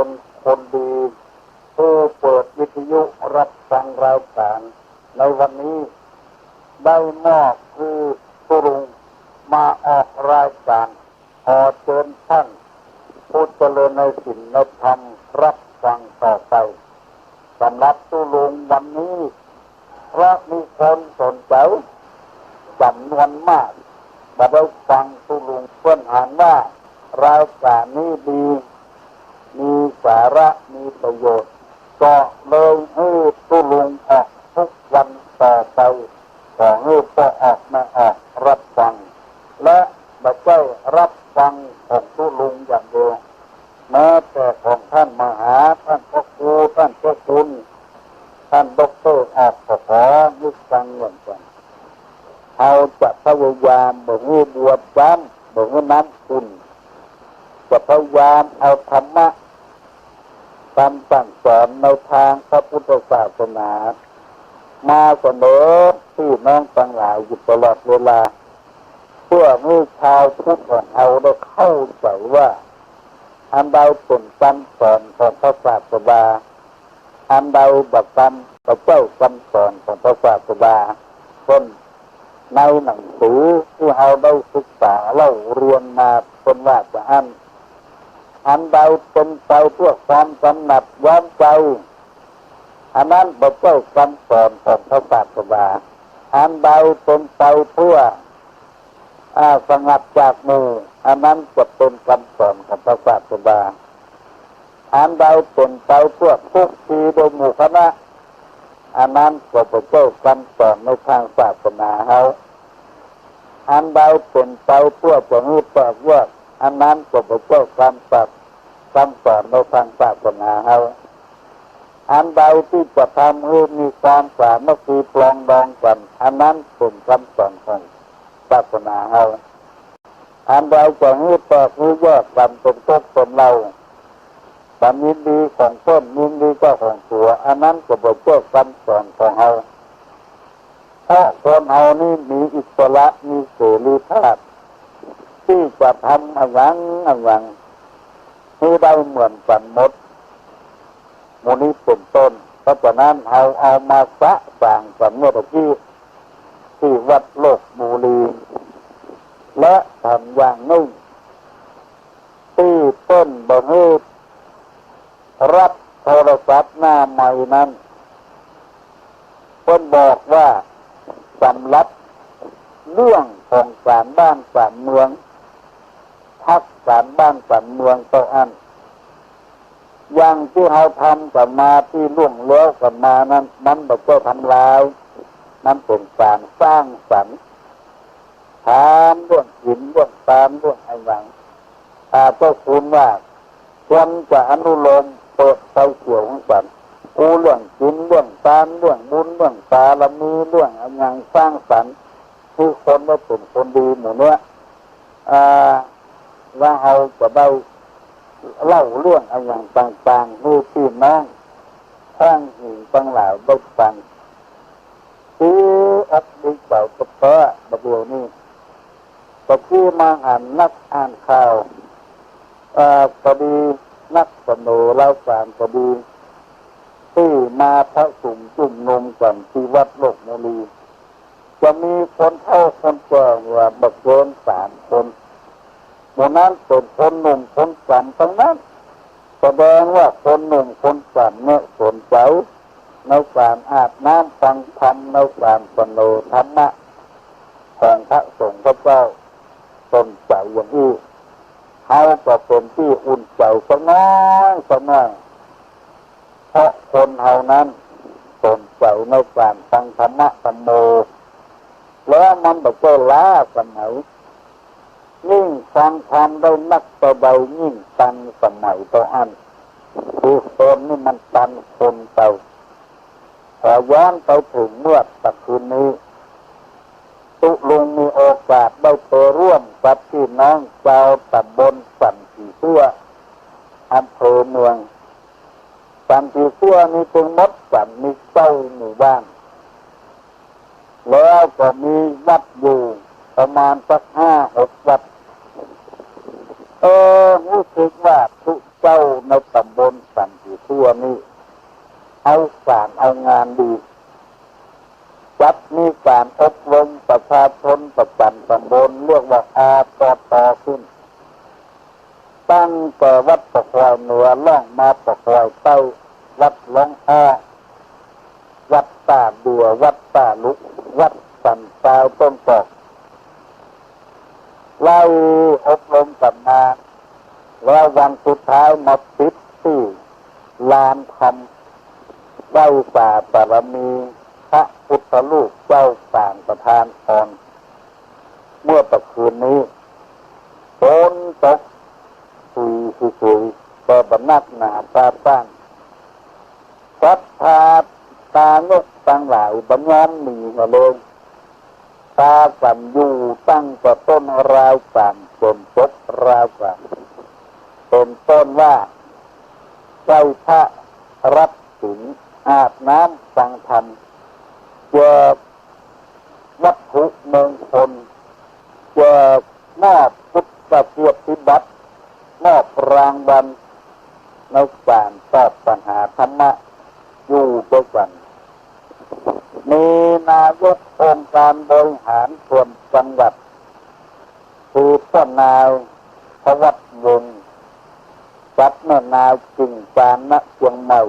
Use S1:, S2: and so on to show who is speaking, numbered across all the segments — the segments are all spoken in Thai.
S1: เป็นคนดีผู้เปิดวิทยุรับฟังรายการในวันนี้ได้มอบคือตุรุงมาออกรายการขอเชิญท่านผู้เจริญในศีลในธรรมรับฟังต่อไปสำหรับตุรุงวันนี้เพราะมีคนสนใจจำนวนมากมาได้ฟังตุรุงเพื่อนอ่านว่ารายการนี้ดีมีสาระมีประโยชน์ก็เลยให้ตุลุงออกทุกวันต่อไปขอให้พ่อออกมาออกรับฟังและไม่ใช่รับฟังของตุลุงอย่างเดียวแม้แต่ของท่านมหาท่านพระครูท่านเจ้าคุณท่านด็อกเตอร์ออกขอนึกฟังเหมือนกันเขาจะพยายามเหมือนบวชจำเหมือนน้ำคุณจะพยายามเอาธรรมะคำสั่งสอนในทางพระพุทธศาสนามาเสนอที่น้องทั้งหลายอยู่ตลอดเวลาเพื่อให้ชาวพุทธของเราได้เข้าใจว่าอันใดเป็นคำสอนของพระศาสดาอันใดบัคำพระเจ้าคำสอนของพระศาสดาคนในหนังสือที่เราได้ศึกษาเล่าเรียนมาเป็นว่าจะอันใดเป็นไปเพื่อความกำหนัดย้อมใจอันนั้นพระเจ้าคำสอนของพระศาสดาอันใดเป็นไปเพื่อสงัดจากหมู่อันนั้นจะเป็นคำสอนของพระศาสดาอันใดเป็นไปเพื่อทุกทีโดยหมู่คณะอันนั้นก็พระเจ้าคำสอนในทางศาสนาเขาอันใดเป็นไปเพื่อจะให้แตกแยกอันนั้นก็พระเจ้าคำสอนในทางศาสนาเขาอันใดที่จะทำให้มีความสามัคคีปรองดองกันอันนั้นเป็นคำสอนของศาสนาเขาอันใดจะให้แตกให้แยกกันเป็นทุกข์เป็นเราความยินดีของตนยินดีก็ของตัวอันนั้นก็พระเจ้าคำสอนของเขาเพราะคนเรานี่มีอิสระมีเสรีภาพที่จะทำอะไรที่ได้เหมือนกันหมดมูนี้เป็นต้นเพราะฉะนั้นเอามาสะสางกันเมื่อกี้ที่วัดโลกบุรีและทำอย่างนี้ที่ต้นบะฮืดรับโทรศัพท์หน้าใหม่นั้นเพิ่นบอกว่าสำหรับเรื่องของการบ้านการเมืองทักการบ้านการเมืองตัวอันอย่างที่เราทำกันมาที่ล่วงแล้วกันมานั้นมันไม่ใช่ทำลายมันเป็นการสร้างสรรค์ถามเรื่องหินเรื่องตามเรื่องอะไรเจ้าคุณว่าควรจะอนุโลมเปิดไฟเขียวของสันกูเรื่องหินเรื่องตามเรื่องบุญเรื่องตาละมีเรื่องอะไรสร้างสรรค์คือคนว่าเป็นคนดีหมู่เนี้ยว่าเราจะได้เล่าเรื่องอะไรต่างๆให้พี่น้องข้างหินตั้งหลายได้ฟังที่อัดดีเก่าก็เพราะประเดี๋ยวนี้ก็ที่มาอ่านนักอ่านข่าวพอดีนักเสนอเล่าการพอดีที่มาพระสุมจุ่มนมกันที่วัดโลกบุรีจะมีคนเฒ่าคนแก่ว่าบักเกิน3 คนวันนั้นเป็นคนหนุ่มคนแก่ทั้งนั้นแสดงว่าคนหนุ่มคนแก่เนี่ยสนใจในการอาบน้ำฟังธรรมในการเสนอธรรมะของพระสงฆ์พระเจ้าสนใจอย่างนี้เขาก็เป็นที่อุ่นใจสักน้อยเพราะคนเฮานั้นสนใจในการฟังธรรมะธรรมโมแล้วมันแบบก็ล้าสมัยยิ่งฟังธรรมได้นักต่อใดยิ่งตันสมัยต่ออันคือคนนี่มันตันคนเต่าพอย้อนไปถึงเมื่อตะคืนนี้ตุลุงมีโอกาสได้ไปร่วมกับพี่น้องชาวตำบลสันติชั่วอำเภอเมืองสันติชั่วนี่เป็นมดสันมีเจ้าหมู่บ้านแล้วก็มีวัดอยู่ประมาณสัก5-6 วัดรู้สึกว่า เจ้าในตำบลสันติทั่วนี้เอาการเอางานดีจัดมีการอบรมประชาชนประจำตำบลเรียกว่าอาตตขึ้นตั้งแต่วัดปะควายเหนือล่องมาปะควายใต้วัดหลองอ้อวัดตาเดือวัดตาลุกวัดสันตายต้นตอกไล่อบรมกันมาแล้ววันสุดท้ายมาปิดที่ลานธรรมไหว้สาบารมีพระพุทธรูปเจ้าต่างประธานพรเมื่อตะคืนนี้ฝนตกสุยแต่บรรนักหนาตาตั้งสัทธาตานกตั้งหลายบรรยามมีมาเลยตาสันอยู่ตั้งแต่ต้นราวกันจนจบราวกันเป็นต้นว่าเจ้าพระรับศีลอาบน้ำฟังธรรมเจอวัตถุมงคลเจอมอบพุทธเกียรติบัตรมอบรางวัลในการตอบปัญหาธรรมะอยู่ด้วยกันมีนายกองค์การบริหารส่วนจังหวัดคือท่านนายพวัตรวงศ์จัดแม่นายจิงจานณเชียงใหม่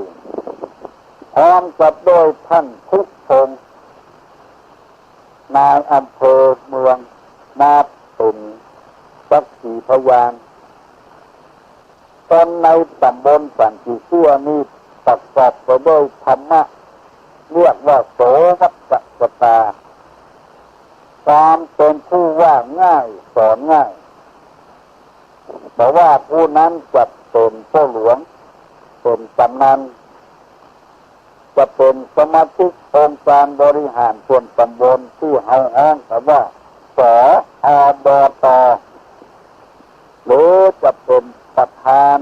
S1: พร้อมกับโดยท่านทุกพงศ์นายอำเภอเมืองนาตุนสักขีพยานตอนในตำบลสันติชั่วนี้ประกอบไปด้วยธรรมะเรียกว่าโสวัตกตาความเป็นผู้ว่าง่ายสอนง่ายแต่ว่าผู้นั้นจะเป็นผู้หลวงเป็นกำนันจะเป็นสมาชิกองค์การบริหารส่วนตำบลที่เฮาอ้างแต่ว่าสอบตหรือจะเป็นประธาน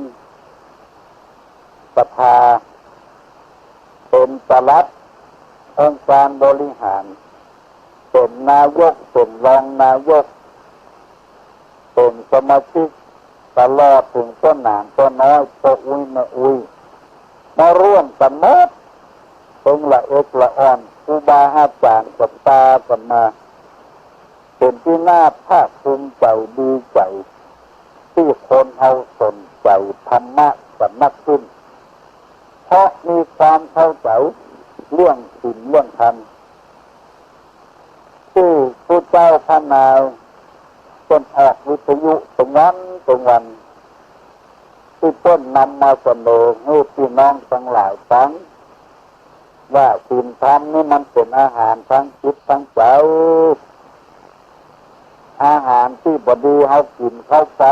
S1: สภาเป็นปลัดองค์การบริหารเป็นนายกเป็นรองนายกเป็นสมาชิกตลอดถึงต้นหนามต้นน้อยตัวอุ้ยมาอุ้ยมาร่วมกันหมดเป็นละเอกละอ่อนครูบาอาจารย์กับตากันมาเป็นที่น่าภาคภูมิใจดีใจที่คนเอาสนใจธรรมะกันมากขึ้นเพราะมีความเข้าใจเรื่องศีลเรื่องธรรมที่ผู้เจ้าพระนายจนออกวิทยุตรงวันที่เพิ่นนำมาเสนอให้พี่น้องทั้งหลายฟังว่าศีลธรรมนี่มันเป็นอาหารทั้งจิตทั้งใจอาหารที่บดีเขากินเข้าไป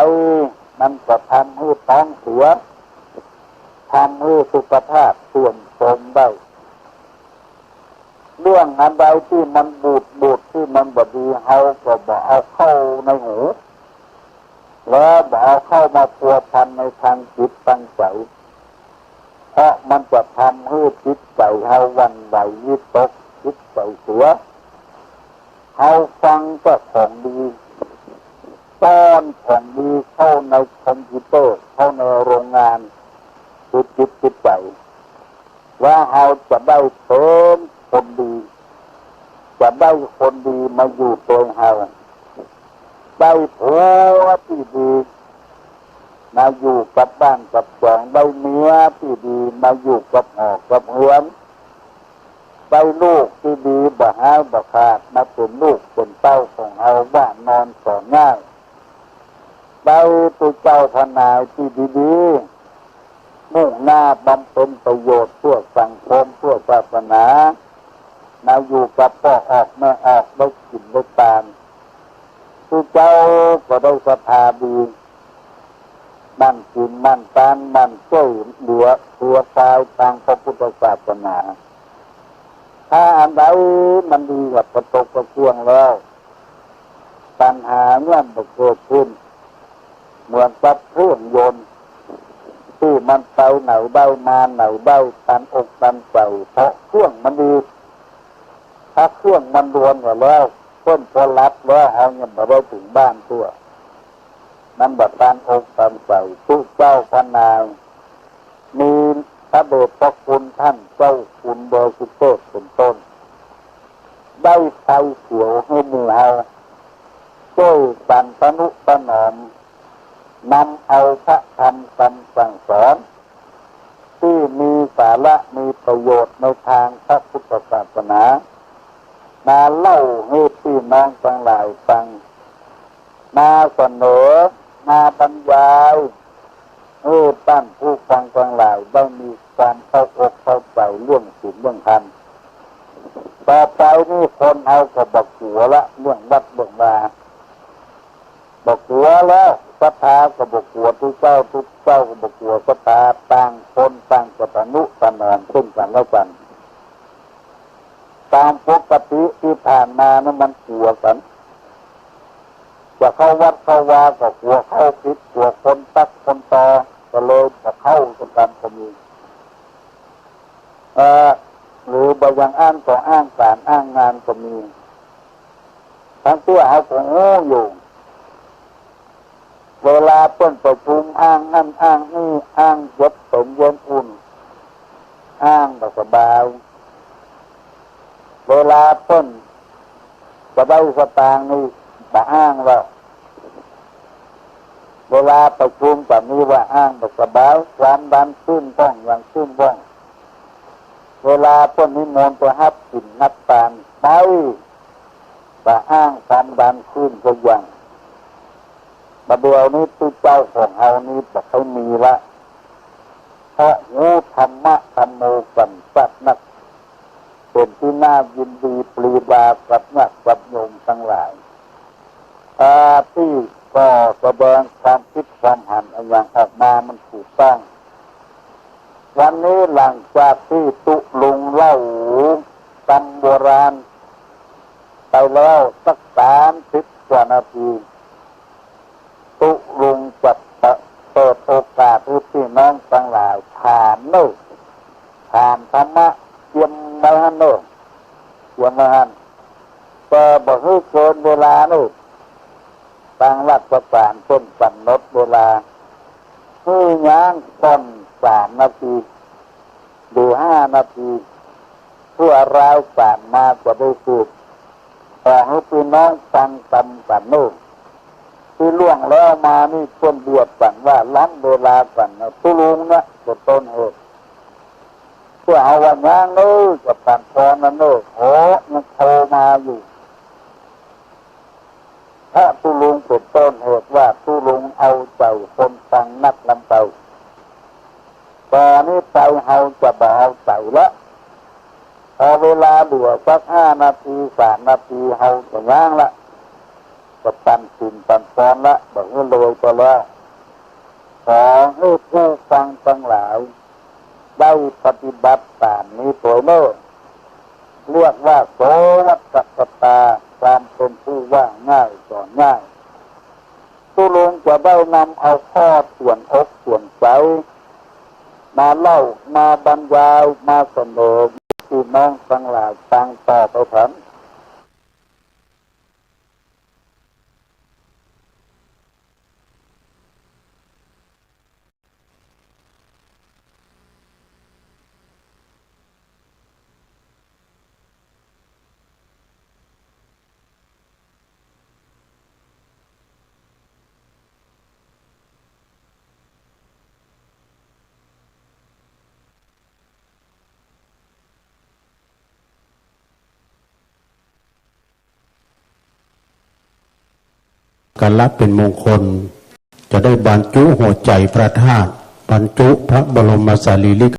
S1: มันจะทำให้ท้องเสียทำให้สุขภาพเสื่อมโทรมได้เรื่องอันใดที่มันบูดที่มันบดีเขาก็บอกเอาเข้าในหูแล้วบอกเอาเข้ามาพัวพันในทางจิตทางใจเพราะมันจะทำให้จิตใจเขาวันไหววิตกจิตใจเสียเขาฟังก็ของดีต้อนของดีเข้าในคอมพิวเตอร์เข้าในโรงงานจิตใจว่าเขาจะได้เป็นคนดีจะได้คนดีมาอยู่ตัวเขาได้ผัวที่ดีมาอยู่กับบ้านกับสองได้เมียที่ดีมาอยู่กับหอกกับเฮือนได้ลูกที่ดีบ่หายบ่ขาดมาเป็นลูกเป็นเต้าของเราว่านอนสอนง่ายได้ตัวเจ้าทนายที่ดีๆมุ่งหน้าบำเพ็ญประโยชน์เพื่อสังคมเพื่อศาสนามาอยู่กับพ่อออกแม่ออกได้กินได้ตามตัวเจ้าก็ได้ศรัทธาดีมั่นกินมั่นตานมั่นช่วยเหลือตัวตายทางพระพุทธศาสนาถ้าอันใดมันดีกับประตกประเพื่องแล้วปัญหาเนี่ยมันเกิดขึ้นเหมือนกับเครื่องยนต์ที่มันไปไหนได้มาไหนได้ตันอกตันใจเพราะเครื่องมันดีถ้าเครื่องมันรวนกว่าแล้วต้นพอรับแล้วเอาเงินมาได้ถึงบ้านตัว นั้นบัดตานอกตามใจผู้เจ้าพระนายมีพระเดชพระคุณท่านเจ้าคุณโดยสุเทพเป็นต้นได้ไฟเขียวให้หมู่เฮาช่วยกันสนุสนอมนำเอาพระธรรมคำสั่งสอนที่มีสาระมีประโยชน์ในทางพระพุทธศาสนามาเล่าให้พี่น้องทั้งหลายฟังมาเสนอมาบรรยายให้ท่านผู้ฟังทั้งหลายได้มีความเข้าอกเข้าใจเรื่องศีลเรื่องธรรมต่อไปนี่คนเอาก็บอกหัวละเรื่องวัดเรื่องวาบอกหัวแล้วศรัทธาก็บอกหัวทุกเจ้าก็บอกหัวศรัทธาต่างคนต่างกตัญญูตนอมซึ่งกันและกันตามปกติที่ผ่านมานั้นมันกลัวกันจะเข้าวัดเข้าวาก็กลัวเข้าผิดกลัวคนตักคนตอก็เลยจะเข้ากันก็มีหรือบางอย่างอ้างต่ออ้างการอ้างงานก็มีทั้งตัวเขาก็โง่อยู่เวลาเปิ้นประชุมอ้างนั่นอ้างนี่อ้างยศสมเย็นอุ่นอ้างแบบสบายเวลาเปิ้นจะได้สตางค์นี่จะอ้างแล้วเวลาประชุมแบบนี้ว่าอ้างแบบสบายความดันขึ้นบ้องอย่างขึ้นบ้องเวลาเปิ้นนิมนต์ไปฮับกินนับตาลไปจะอ้างความดันขึ้นก็อย่างมาเดียวนี้ตู้เจ้าของเฮานี้บอกให้มีละเพราะงูธรรมะธรรมโมกันสัตนักเป็นที่น่ายินดีปรีดากับนักกับโยมทั้งหลายที่ก็แสดงความคิดความหันอย่างออกมามันถูกต้องวันนี้หลังจากที่ตุลุงเล่าตำโบราณไปแล้วสัก30 กว่านาทีตุลุงจะเปิดโอกาสให้พี่น้องทั้งหลายถามโน่ถามธรรมะเตรียมมาหันโน่เตรียมมาหันแต่บอกให้เกินเวลาโน่ทางราชการเพิ่นกำหนดเวลาให้ย่างต้น3 นาทีหรือ5 นาทีเพื่อรายการมาจะได้สืบขอให้พี่น้องฟังกันโน่ที่ล่วงแล้วมานี่ต้นเดือดกันว่าล้ำเวลากันตุลุงนะจะต้นเหตุเพื่อเอาวันย่างนู้จะตัดตอนนั้นนู้โอ้ยังโทรมาอยู่ถ้าตุลุงเป็นต้นเหตุว่าตุลุงเอาใจคนฟังนักลำเตาตอนนี้ใจเฮาจะบ่เอาใจละพอเวลาเหลือสัก5 นาที3 นาทีเฮาจะย่างละก็ตันสินตันฟอนละบอกให้เลยก็แล้วขอให้ผู้ฟังทั้งหลายได้ปฏิบัติตามนี้ตัวเน้อเรียกว่าโสวัตตตาความเป็นผู้ว่าง่ายสอนง่ายตุลุงจะได้นำเอาข้อส่วนอกส่วนใจมาเล่ามาบรรยายมาเสนอพี่น้องทั้งหลายฟังต่อไปเถิด
S2: การรับเป็นมงคลจะได้บรรจุหัวใจพระธาตุบรรจุพระบรมสารีริก